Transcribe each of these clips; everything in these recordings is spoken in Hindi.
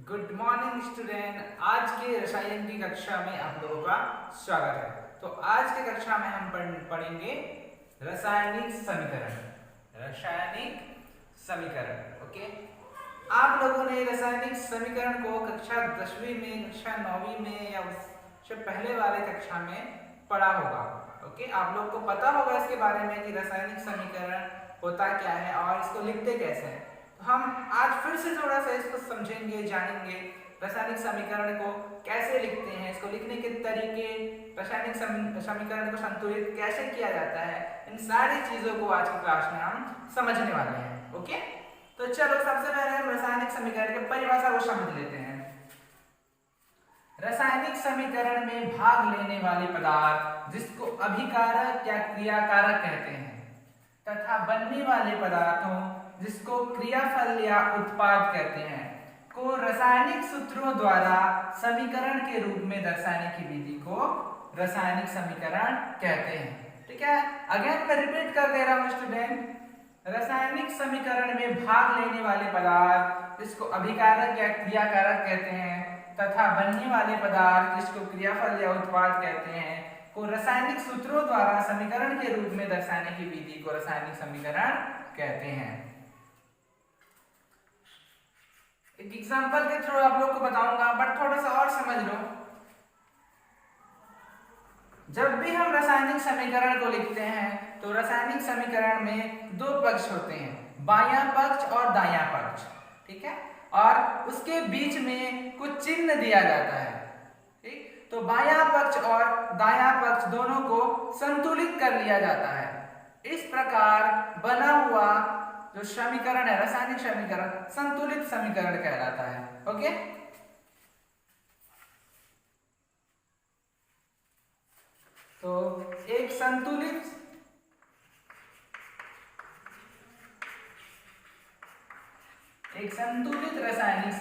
Good morning student. आज की रसायन की कक्षा में आप लोगों का स्वागत है। तो आज की कक्षा में हम पढ़ेंगे रासायनिक समीकरण। रासायनिक समीकरण, ओके। आप लोगों ने रासायनिक समीकरण को कक्षा 10वीं में, कक्षा 9वीं में या उससे पहले वाले कक्षा में पढ़ा होगा, ओके। आप लोग को पता होगा इसके बारे में कि रासायनिक समीकरण होता क्या है और इसको लिखते कैसे हैं। हम आज फिर से थोड़ा सा इसको समझेंगे, जानेंगे रासायनिक समीकरण को कैसे लिखते हैं, इसको लिखने के तरीके, रासायनिक समीकरण को संतुलित कैसे किया जाता है। इन सारी चीजों को आज की क्लास में हम समझने वाले हैं, ओके। तो चलो सबसे पहले हम रासायनिक समीकरण की परिभाषा को समझ लेते हैं। रासायनिक समीकरण में भाग लेने वाले पदार्थ जिसको अभिकारक या क्रियाकारक कहते हैं तथा बनने वाले पदार्थों जिसको क्रियाफल या उत्पाद कहते हैं को रासायनिक सूत्रों द्वारा समीकरण के रूप में दर्शाने की विधि को रासायनिक समीकरण कहते हैं। ठीक है, अगेन मैं रिपीट कर दे रहा हूं स्टूडेंट। रासायनिक समीकरण में भाग लेने वाले पदार्थ जिसको अभिकारक या क्रियाकारक कहते हैं तथा बनने वाले पदार्थ जिसको क्रियाफल या उत्पाद कहते हैं को रासायनिक सूत्रों द्वारा समीकरण के रूप में दर्शाने की विधि को रासायनिक समीकरण कहते हैं। एक एग्जांपल के थ्रू आप लोग को बताऊंगा, बट थोड़ा सा और समझ लो। जब भी हम रासायनिक समीकरण को लिखते हैं तो रासायनिक समीकरण में दो पक्ष होते हैं, बायां पक्ष और दायां पक्ष। ठीक है, और उसके बीच में कुछ चिन्ह दिया जाता है। ठीक, तो बायां पक्ष और दायां पक्ष दोनों को संतुलित कर लिया जाता है। इस प्रकार बना हुआ जो समीकरण है, रासायनिक समीकरण, संतुलित समीकरण कहलाता है। ओके, तो एक संतुलित रासायनिक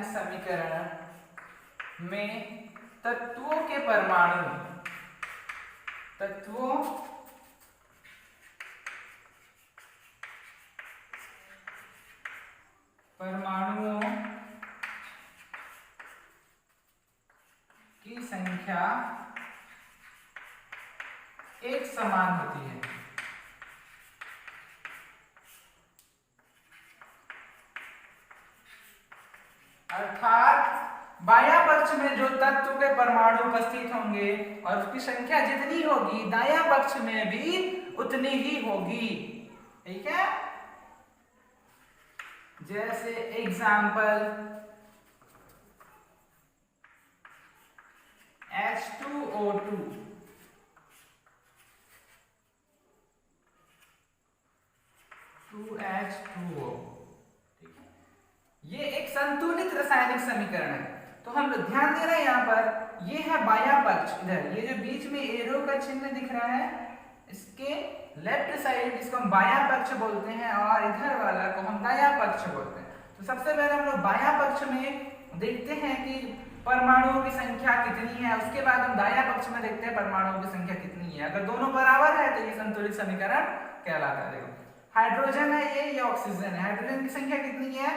समीकरण में तत्वों के परमाणुओं की संख्या एक समान होती है। अर्थात बायां पक्ष में जो तत्व के परमाणु उपस्थित होंगे और उसकी संख्या जितनी होगी दायां पक्ष में भी उतनी ही होगी। ठीक है, जैसे एग्जाम्पल H2O2, H2O। ठीक है, ये एक संतुलित रासायनिक समीकरण है। तो हम लोग ध्यान दे रहे हैं यहाँ पर, ये है बायां पक्ष, इधर ये जो बीच में एरो का चिन्ह दिख रहा है इसके लेफ्ट साइड इसको हम बायां पक्ष बोलते हैं और इधर वाला को हम दायां पक्ष बोलते हैं। तो सबसे पहले हम लोग बायां पक्ष में देखते हैं कि परमाणुओं की संख्या कितनी है, उसके बाद हम दायां पक्ष में देखते हैं परमाणुओं की संख्या कितनी है। अगर दोनों बराबर है तो ये संतुलित समीकरण कहलाता है। देखो, हाइड्रोजन है ये ऑक्सीजन है। हाइड्रोजन की संख्या कितनी है?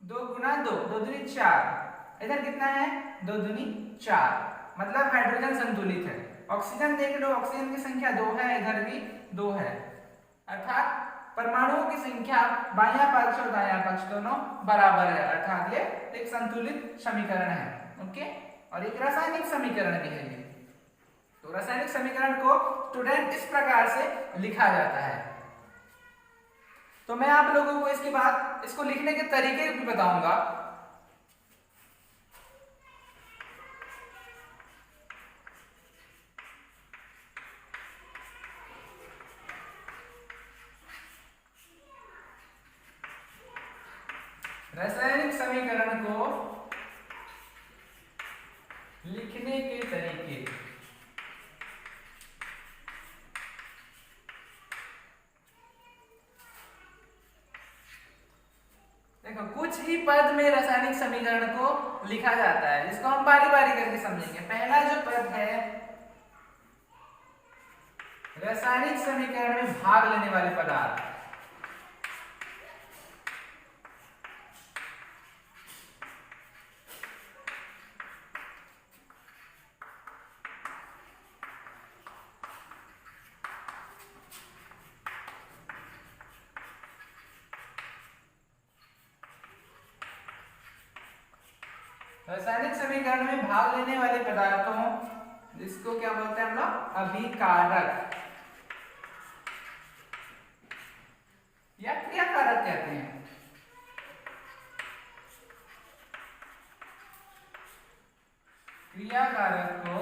2 गुना 2, 2 दूनी 4। इधर कितना है? 2 दूनी 4, मतलब हाइड्रोजन संतुलित है। ऑक्सीजन देख लो, ऑक्सीजन की संख्या 2 है, इधर भी 2 है। अर्थात परमाणुओं की संख्या बायां पक्ष और दायां पक्ष दोनों बराबर है, अर्थात ये एक संतुलित समीकरण है। ओके, और एक रासायनिक समीकरण भी है ये। तो रासायनिक समीकरण को स्टूडेंट इस प्रकार से लिखा जाता है। तो मैं आप लोगों को इसके बाद इसको लिखने के तरीके भी बताऊंगा। रासायनिक समीकरण को लिखने के तरीके। देखो, कुछ ही पद में रासायनिक समीकरण को लिखा जाता है, जिसको हम बारी बारी करके समझेंगे। पहला जो पद है रासायनिक समीकरण में भाग लेने वाले पदार्थ। रासायनिक समीकरण में भाग लेने वाले पदार्थों, जिसको क्या बोलते हैं हम लोग, अभिकारक या क्रियाकारक कहते हैं। क्रियाकारक को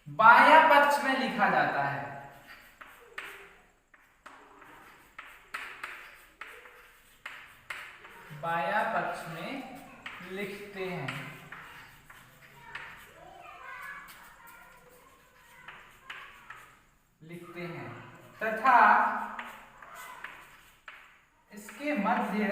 बाह्य पक्ष में लिखा जाता है। बाह्य पक्ष में लिखते हैं। तथा इसके मध्य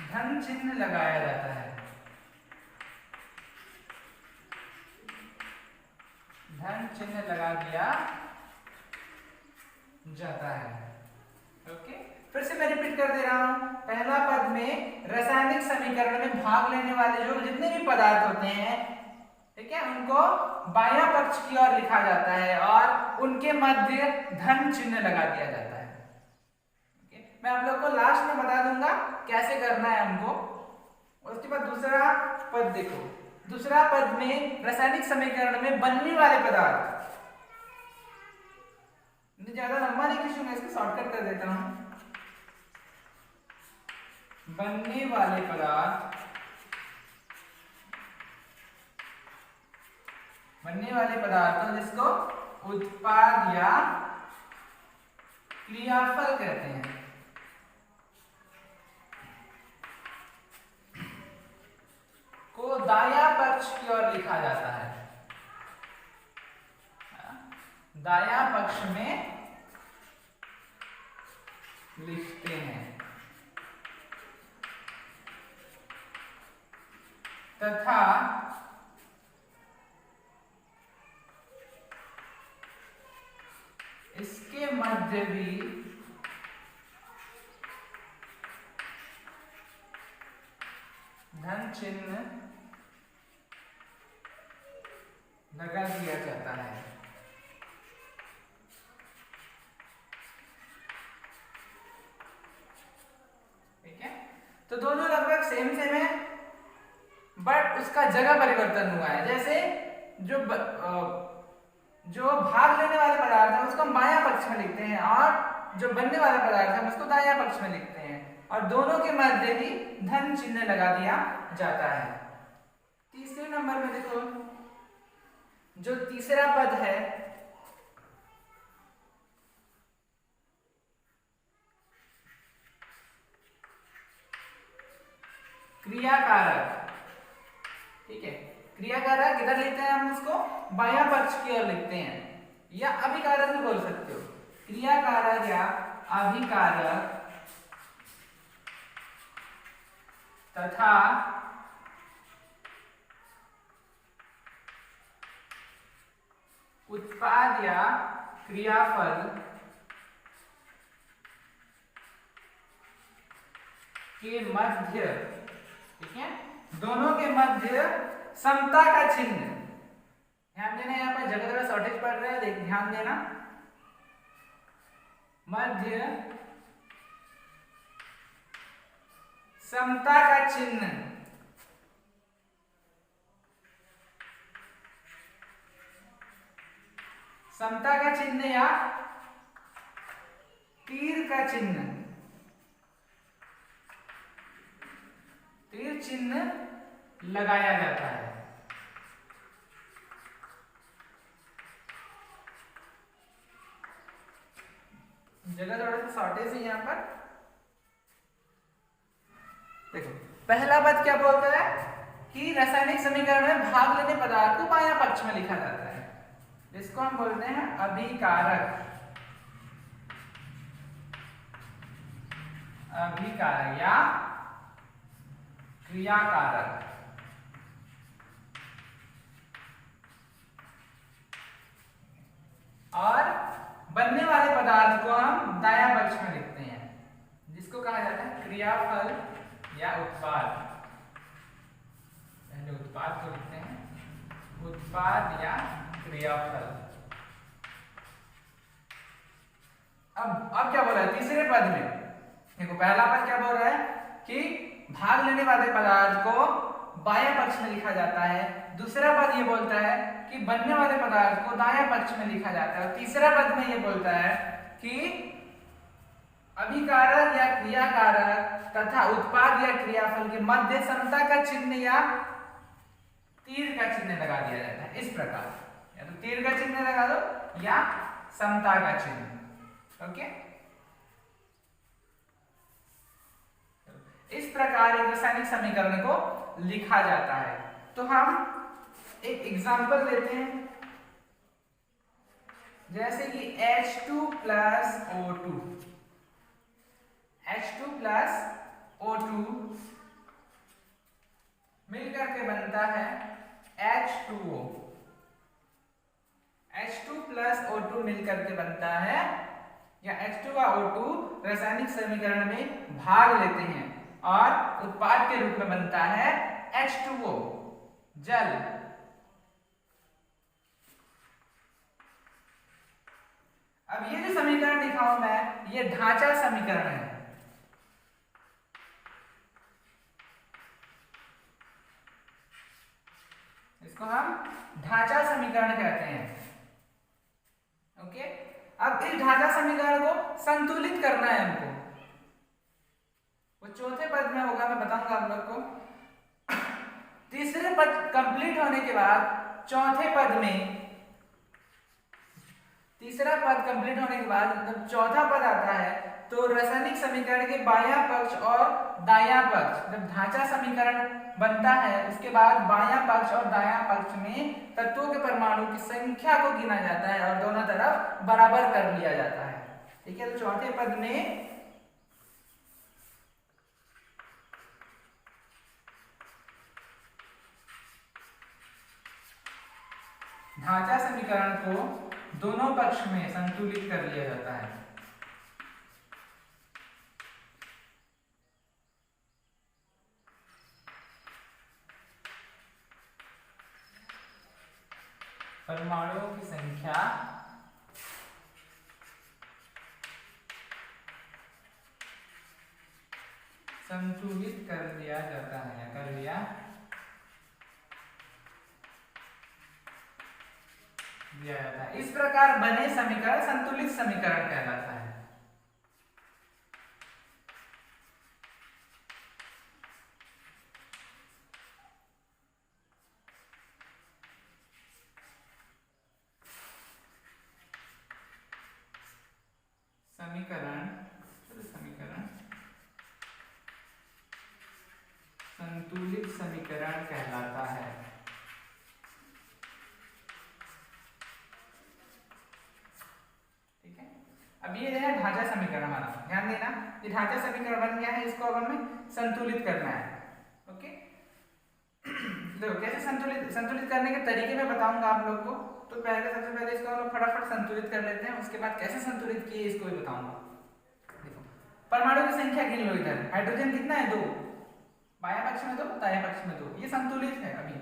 धन चिन्ह लगाया जाता है। धन चिन्ह लगा दिया जाता है। ओके, फिर से मैं रिपीट कर दे रहा हूं। पहला पद में रासायनिक समीकरण में भाग लेने वाले जो जितने भी पदार्थ होते हैं, ठीक है, उनको बाह्य पक्ष की ओर लिखा जाता है और उनके मध्य धन चिन्ह लगा दिया जाता है। ओके, मैं आप लोग को लास्ट में बता दूंगा कैसे करना है हमको। उसके बाद दूसरा पद देखो। दूसरा पद में रासायनिक समीकरण में बनने वाले पदार्थ, ज्यादा लंबा नहीं खींचूंगा, इसको शॉर्टकट कर देता हूं। बनने वाले पदार्थ, बनने वाले पदार्थों जिसको उत्पाद या क्रियाफल कहते हैं, को दाया पक्ष की ओर लिखा जाता है। दाया पक्ष में लिखते हैं तथा इसके मध्य भी धन चिन्ह लगा दिया जाता है। ठीक है, तो दोनों लगभग सेम सेम है, बट उसका जगह परिवर्तन हुआ है। जैसे जो भाग लेने वाले पदार्थ है उसको हम बायां पक्ष में लिखते हैं और जो बनने वाला पदार्थ है उसको दायां पक्ष में लिखते हैं, और दोनों के मध्य ही धन चिन्ह लगा दिया जाता है। तीसरे नंबर में देखो, जो तीसरा पद है, क्रियाकारक। ठीक है, क्रियाकारक इधर लिखते हैं हम उसको बायां पक्ष की ओर लिखते हैं, या अभिकारक भी बोल सकते हो। क्रियाकारक या अभिकारक तथा उत्पाद या क्रियाफल के मध्य, ठीक है, दोनों के मध्य समता का चिन्ह। ध्यान देना, यहाँ पर जगह थोड़ा शॉर्टेज पड़ रहा है, ध्यान देना। मध्य समता का चिन्ह, समता का चिन्ह या तीर का चिन्ह, तीर चिन्ह लगाया जाता है। जगह थोड़ा सा शॉर्टेज है यहाँ पर। देखो, पहला पद क्या बोलता है कि रासायनिक समीकरण में भाग लेने पदार्थ को बायां पक्ष में लिखा जाता है, जिसको हम बोलते हैं अभिकारक। अभिकारक या क्रियाकारक। और बनने वाले पदार्थ को हम दायां पक्ष में लिखते हैं, जिसको कहा जाता है क्रियाफल या उत्पाद। पहले उत्पाद को लिखते हैं, उत्पाद या क्रियाफल। अब क्या बोल रहा है तीसरे पद में? देखो पहला पद क्या बोल रहा है कि भाग लेने वाले पदार्थ को बायां पक्ष में लिखा जाता है। दूसरा पद ये बोलता है कि बनने वाले पदार्थ को दायां पक्ष में लिखा जाता है। और तीसरा पद में ये बोलता है कि अभिकारक या क्रियाकारक तथा उत्पाद या क्रियाफल के मध्य समता का चिन्ह या तीर का चिन्ह लगा दिया जाता है। इस प्रकार या तो तीर का चिन्ह लगा दो या समता का चिन्ह। ओके, इस प्रकार एक रासायनिक समीकरण को लिखा जाता है। तो हम एक एग्जांपल लेते हैं, जैसे कि H2 plus O2, H2 plus O2 मिलकर के बनता है H2O। H2 प्लस O2 मिलकर के बनता है, या H2 का O2 रासायनिक समीकरण में भाग लेते हैं और उत्पाद के रूप में बनता है H2O, जल। अब ये जो समीकरण लिखा हूं मैं, ये ढांचा समीकरण है। इसको हम ढांचा समीकरण कहते हैं। ओके, अब इस ढांचा समीकरण को संतुलित करना है हमको। वो चौथे पद में होगा, मैं बताऊंगा आप लोग को। तीसरे पद कंप्लीट होने के बाद चौथे पद में, तीसरा पद कंप्लीट होने के बाद जब चौथा पद आता है तो रासायनिक समीकरण के बायां पक्ष और दायां पक्ष, जब ढांचा समीकरण बनता है उसके बाद बायां पक्ष और दायां पक्ष में तत्वों के परमाणु की संख्या को गिना जाता है और दोनों तरफ बराबर कर लिया जाता है। ठीक है, तो चौथे पद में ढांचा समीकरण को दोनों पक्ष में संतुलित कर लिया जाता है। परमाणुओं की संख्या संतुलित कर लिया जाता है, कर लिया जाता है। इस प्रकार बने समीकरण संतुलित समीकरण कहलाता है। समीकरण संतुलित समीकरण कहलाता है। ठीक है, अब ये है ढांचा समीकरण हमारा, ध्यान देना। ये ढांचा समीकरण बन गया है, इसको अब हमें संतुलित करना है। ओके, देखो कैसे संतुलित करने के तरीके मैं बताऊंगा आप लोग को। तो पहले सबसे पहले इसको हम लोग फटाफट संतुलित कर लेते हैं, उसके बाद कैसे संतुलित किए इसको भी बताऊंगा। देखो, परमाणु की संख्या गिन लो। इधर हाइड्रोजन कितना है? 2, बायां पक्ष में 2, दायां पक्ष में 2, ये संतुलित है। अभी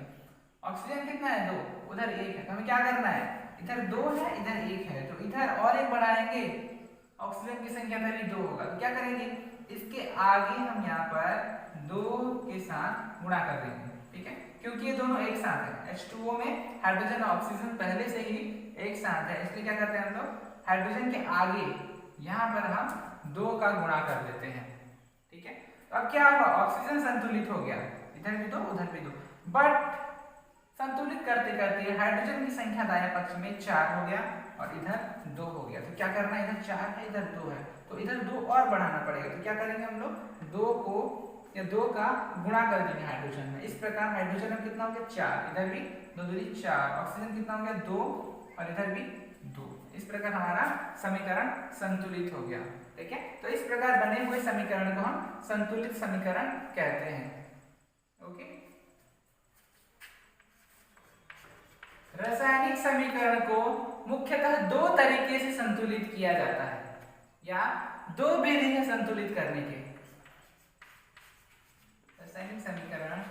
ऑक्सीजन कितना है? 2, उधर 1 है। तो हमें क्या करना है? इधर 2 है, इधर 1 है, तो इधर और 1 बढ़ाएंगे, ऑक्सीजन की संख्या पहले 2 होगा। तो क्या करेंगे, इसके आगे हम यहाँ पर 2 के साथ गुणा कर देंगे। ठीक है, क्योंकि ये दोनों एक साथ है। H2O में हाइड्रोजन और ऑक्सीजन पहले से ही एक साथ है, इसलिए क्या करते हैं हम लोग, हाइड्रोजन के आगे यहाँ पर हम 2 का गुणा कर देते हैं। ठीक है, तो अब क्या हुआ, ऑक्सीजन संतुलित हो गया, इधर भी 2 उधर भी 2। बट संतुलित करते करते हाइड्रोजन की संख्या दायां पक्ष में 4 हो गया और इधर 2 हो गया। तो क्या करना है, इधर 4 है, इधर 2 है, तो इधर 2 और बढ़ाना पड़ेगा। तो क्या करेंगे हम लोग, 2 को या 2 का गुणा कर देंगे हाइड्रोजन में। इस प्रकार हाइड्रोजन में कितना हो गया, 4, इधर भी 2 दूनी 4, ऑक्सीजन कितना हो गया, 2 और इधर भी 2। इस प्रकार हमारा समीकरण संतुलित हो गया। ठीक है, तो इस प्रकार बने हुए समीकरण को हम संतुलित समीकरण कहते हैं। रासायनिक समीकरण को मुख्यतः दो तरीके से संतुलित किया जाता है, या दो विधि है संतुलित करने के। रासायनिक समीकरण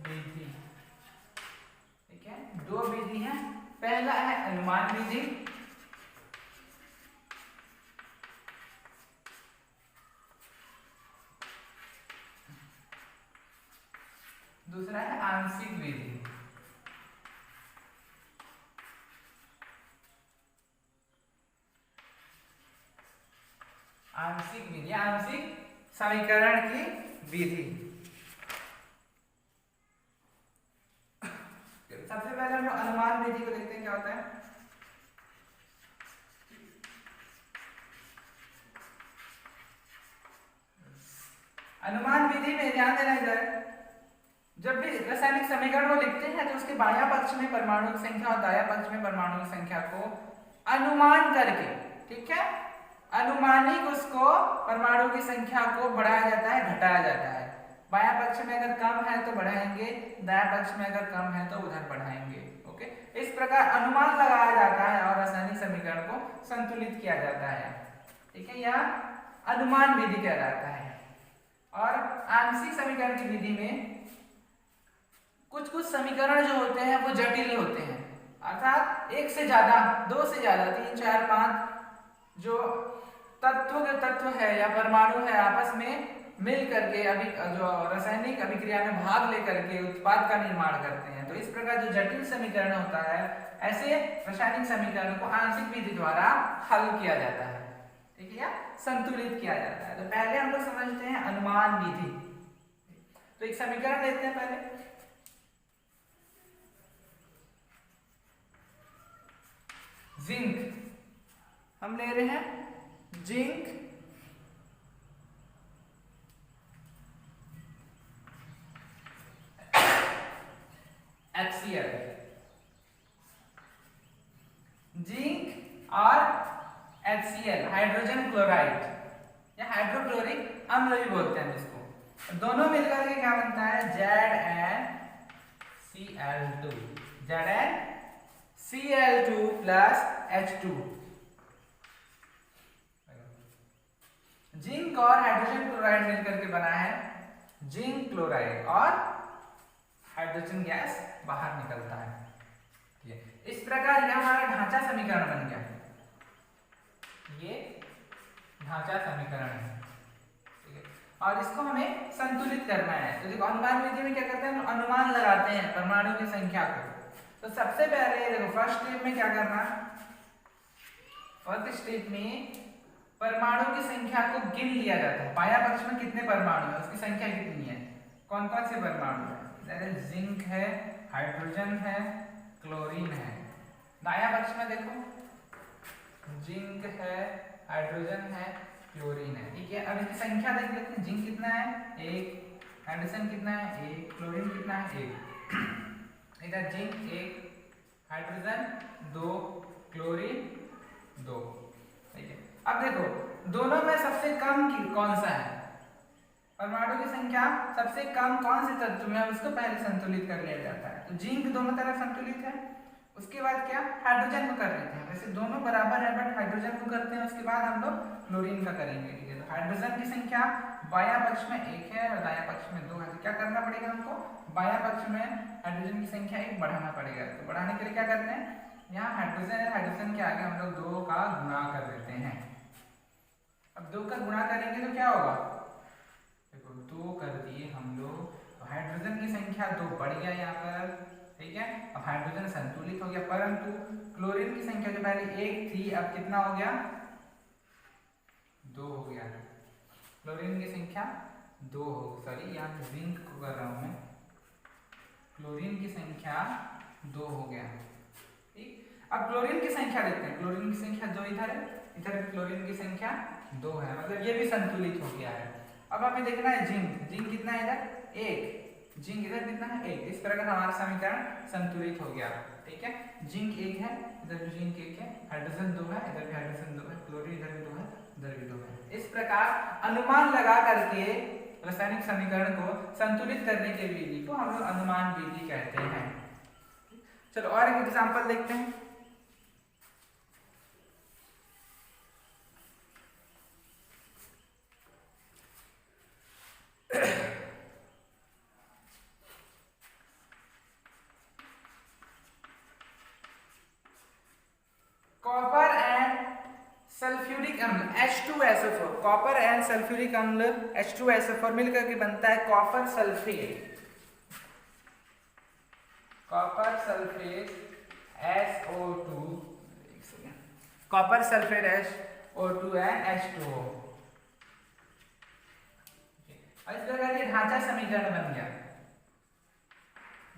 विधि, ठीक है, दो विधि है। पहला है अनुमान विधि, दूसरा है आंशिक विधि। आंशिक विधि, आंशिक समीकरण की विधि। सबसे पहले हम लोग अनुमान विधि को देखते हैं क्या होता है। अनुमान विधि में ध्यान देना इधर, जब भी रासायनिक समीकरण को लिखते हैं तो उसके बायां पक्ष में परमाणु की संख्या और दायां पक्ष में परमाणु की संख्या को अनुमान करके, ठीक है, अनुमानिक उसको परमाणु की संख्या को बढ़ाया जाता है, घटाया जाता है। बायां पक्ष में अगर कम है तो बढ़ाएंगे, दायां पक्ष में अगर कम है तो उधर बढ़ाएंगे। ओके, इस प्रकार अनुमान लगाया जाता है और रासायनिक समीकरण को संतुलित किया जाता है, ठीक है, यह अनुमान विधि कहलाता है। और आंशिक समीकरण की विधि में कुछ कुछ समीकरण जो होते हैं वो जटिल होते हैं, अर्थात एक से ज्यादा, दो से ज्यादा, 3, 4, 5 जो तत्व है या परमाणु है आपस में मिल करके जो रासायनिक अभिक्रिया में भाग लेकर के उत्पाद का निर्माण करते हैं। तो इस प्रकार जो जटिल समीकरण होता है, ऐसे रासायनिक समीकरण को आंशिक विधि द्वारा हल किया जाता है, ठीक है, या संतुलित किया जाता है। तो पहले हम लोग समझते हैं अनुमान विधि। तो एक समीकरण लेते हैं पहले, जिंक, हम ले रहे हैं जिंक HCl, जिंक और HCl हाइड्रोजन क्लोराइड या हाइड्रोक्लोरिक अम्ल भी बोलते हैं इसको। दोनों मिलकर के क्या बनता है, ZnCl2 प्लस H2। जिंक और हाइड्रोजन क्लोराइड मिलकर के बना है जिंक क्लोराइड और हाइड्रोजन गैस बाहर निकलता है, ठीक है। इस प्रकार यह हमारा ढांचा समीकरण बन गया, ये ढांचा समीकरण है, ठीक है। और इसको हमें संतुलित करना है। तो देखो अनुमान विधि में क्या करते हैं, हम अनुमान लगाते हैं परमाणु की संख्या को। तो सबसे पहले देखो फर्स्ट स्टेप में क्या करना, फर्स्ट स्टेप में परमाणु की संख्या को गिन लिया जाता है। बायां पक्ष में कितने परमाणु है, उसकी संख्या कितनी है, कौन कौन से परमाणु है, जिंक है, हाइड्रोजन है, क्लोरीन है। दायां पक्ष में देखो जिंक है, हाइड्रोजन है, क्लोरीन है, ठीक है। अब इसकी संख्या देख लेते हैं, जिंक कितना है 1, हाइड्रोजन कितना है 1, क्लोरीन कितना है 1। इधर जिंक 1, हाइड्रोजन 2, क्लोरीन 2, ठीक है। अब देखो दोनों में सबसे कम कौन सा है, परमाणु की संख्या सबसे कम कौन से तत्व में है उसको पहले संतुलित कर लिया जाता है। तो जिंक दोनों तरफ संतुलित है, उसके बाद क्या हाइड्रोजन को कर लेते हैं। वैसे दोनों बराबर है बट हाइड्रोजन को करते हैं, उसके बाद हम लोग क्लोरीन का करेंगे, ठीक है। तो हाइड्रोजन की संख्या बायां पक्ष में 1 है और दायां पक्ष में 2 है। तो क्या करना पड़ेगा हमको, बायां पक्ष में हाइड्रोजन की संख्या 1 बढ़ाना पड़ेगा। तो बढ़ाने के लिए क्या करते हैं, यहाँ हाइड्रोजन है, हाइड्रोजन के आगे हम लोग 2 का गुणा कर देते हैं। अब 2 का गुणा करेंगे तो क्या होगा, देखो 2 कर दिए हम लोग, तो हाइड्रोजन की संख्या 2 बढ़ गया यहाँ पर, ठीक है। अब हाइड्रोजन संतुलित हो गया, परंतु क्लोरीन की संख्या जो पहले 1 थी अब कितना हो गया 2 हो गया। क्लोरीन की संख्या 2 हो, सॉरी यहाँ जिंक को कर रहा हूं मैं, क्लोरीन की संख्या 2 हो गया, ठीक। अब क्लोरीन की संख्या देखते हैं, क्लोरीन की संख्या 2 इधर है, इधर क्लोरीन की संख्या 2 है, मतलब ये भी संतुलित हो गया है। अब हमें देखना है जिंक, जिंक कितना है इधर 1, जिंक इधर कितना है 1। इस प्रकार हमारा समीकरण संतुलित हो गया। ठीक है। जिंक 1 है, इधर भी जिंक 1 है, हाइड्रोजन 2 है, इधर भी हाइड्रोजन 2 है, क्लोरीन इधर भी 2 है, इधर भी 2 है। इस प्रकार अनुमान लगा करके रासायनिक समीकरण को संतुलित करने के विधि को हम लोग अनुमान विधि कहते हैं। चलो और एक एग्जांपल देखते हैं। कॉपर एंड सल्फ्यूरिक अम्ल H2SO4, कॉपर एंड सल्फ्यूरिक अम्ल H2SO4 मिलकर के बनता है copper sulphate, copper sulphate SO2, copper sulphate SO2 है H2O। इस प्रकार ये ढांचा समीकरण बन गया।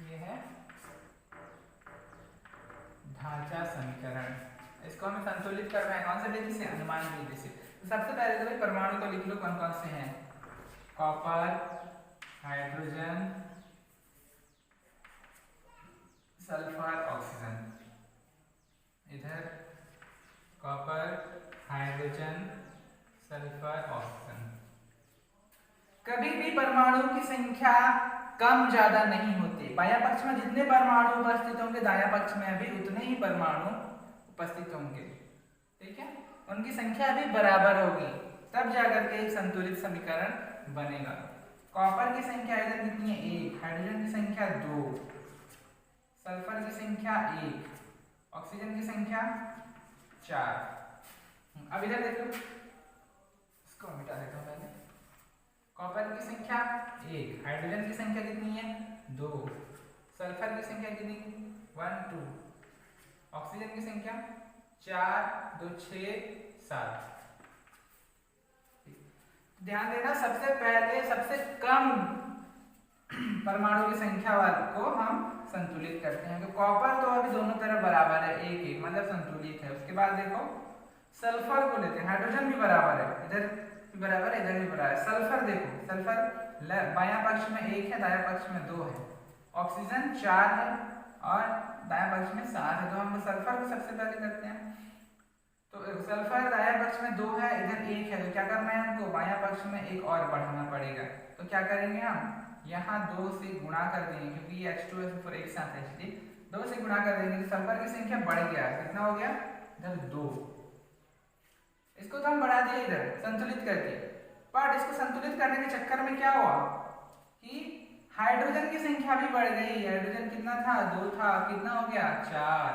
ये है ढांचा समीकरण, इसको हमें संतुलित करना है कौन से विधि से? अनुमान विधि से। तो सबसे पहले तो भाई परमाणु को लिख लो कौन कौन से हैं। Copper, hydrogen, sulphur, oxygen. इधर कॉपर, हाइड्रोजन, सल्फर, ऑक्सीजन। कभी भी परमाणु की संख्या कम ज्यादा नहीं होती। बाह्य पक्ष में जितने परमाणु उपस्थित होंगे दायां पक्ष में भी उतने ही परमाणु उपस्थित होंगे, ठीक है। उनकी संख्या भी बराबर होगी, तब जाकर के एक संतुलित समीकरण बनेगा। कॉपर की संख्या इधर कितनी है? 1, हाइड्रोजन की संख्या 2, सल्फर की संख्या 1, ऑक्सीजन की संख्या 4। अब इधर देखो, इसको मिटा देता हूं पहले। कॉपर की संख्या 1, हाइड्रोजन की संख्या कितनी है? 2, सल्फर की संख्या कितनी? 1, 2, ऑक्सीजन की संख्या 4, 2, 6, 7। ध्यान देना, सबसे पहले सबसे कम परमाणु की संख्या वाले को हम संतुलित करते हैं। तो कॉपर तो अभी दोनों तरफ बराबर है, 1, 1 मतलब संतुलित है। उसके बाद देखो सल्फर को लेते हैं, हाइड्रोजन भी बराबर है, इधर भी बराबर है, इधर भी बराबर है। सल्फर देखो, सल्फर बायां पक्ष में 1 है, दायां पक्ष में 2 है, ऑक्सीजन 4 है और दायां पक्ष में 7 है। तो हम सल्फर को सबसे पहले करते हैं। तो सल्फर दायां पक्ष में 2 है, इधर 1 है, तो क्या करना है हमको? बायां पक्ष में 1 और बढ़ाना पड़ेगा। तो क्या करेंगे हम? यहाँ 2 से गुणा कर देंगे, क्योंकि ये H2SO4 एक साथ है, इसलिए 2 से गुणा कर देंगे। तो सल्फर की संख्या बढ़ गया, कितना हो गया? इधर 2। इसको तो हम बढ़ा दिए इधर संतुलित करके, पर इसको संतुलित करने के चक्कर में क्या हुआ कि हाइड्रोजन की संख्या भी बढ़ गई। हाइड्रोजन कितना था? 2 था, कितना हो गया? 4।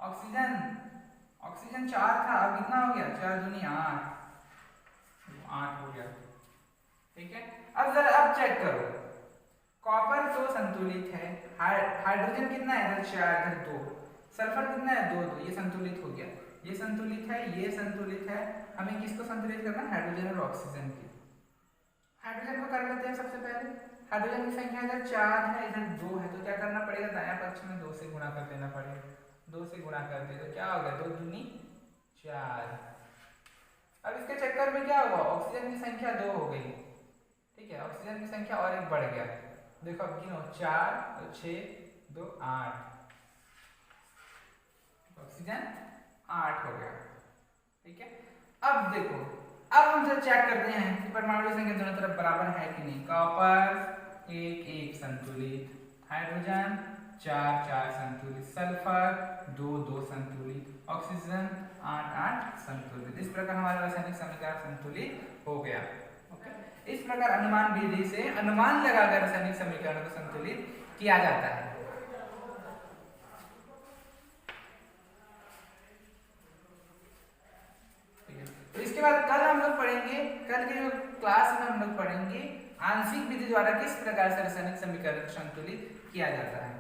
ऑक्सीजन 4 था, अब कितना हो गया? 4 दूनी 8, 8 हो गया, ठीक है। अब चेक करो, कॉपर तो संतुलित है, हाइड्रोजन कितना है? इधर 4, इधर 2, सल्फर कितना है? 2, 2, ये संतुलित हो गया। ये संतुलित है, ये संतुलित है। हमें किसको संतुलित करना है? हाइड्रोजन और ऑक्सीजन की। हाइड्रोजन को कर लेते हैं सबसे पहले। हाइड्रोजन की संख्या इधर 4 है, इधर 2 है, तो क्या करना पड़ेगा? दायां पक्ष में 2 से गुणा कर देना पड़ेगा। 2 से गुणा कर दे तो क्या हो गया? 2 दूनी 4। अब इसके चक्कर में क्या हुआ? ऑक्सीजन की संख्या 2 हो गई, ठीक है। ऑक्सीजन की संख्या और एक बढ़ गया। देखो अब गिनो, 4, 2, 6, 2, 8, ऑक्सीजन 8 हो गया, ठीक है। अब देखो, अब हम जब चेक करते हैं कि परमाणु की संख्या दोनों तरफ बराबर है कि नहीं। कॉपर 1, 1 संतुलित, हाइड्रोजन 4, 4 संतुलित, सल्फर 2, 2 संतुलित, ऑक्सीजन 8, 8 संतुलित। इस प्रकार हमारा रासायनिक समीकरण संतुलित हो गया। ओके, इस प्रकार अनुमान विधि से अनुमान लगाकर रासायनिक समीकरण को संतुलित किया जाता है। तो इसके बाद कल हम लोग पढ़ेंगे, कल के जो क्लास में हम लोग पढ़ेंगे आंशिक विधि द्वारा किस प्रकार से रासायनिक समीकरण संतुलित किया जाता है।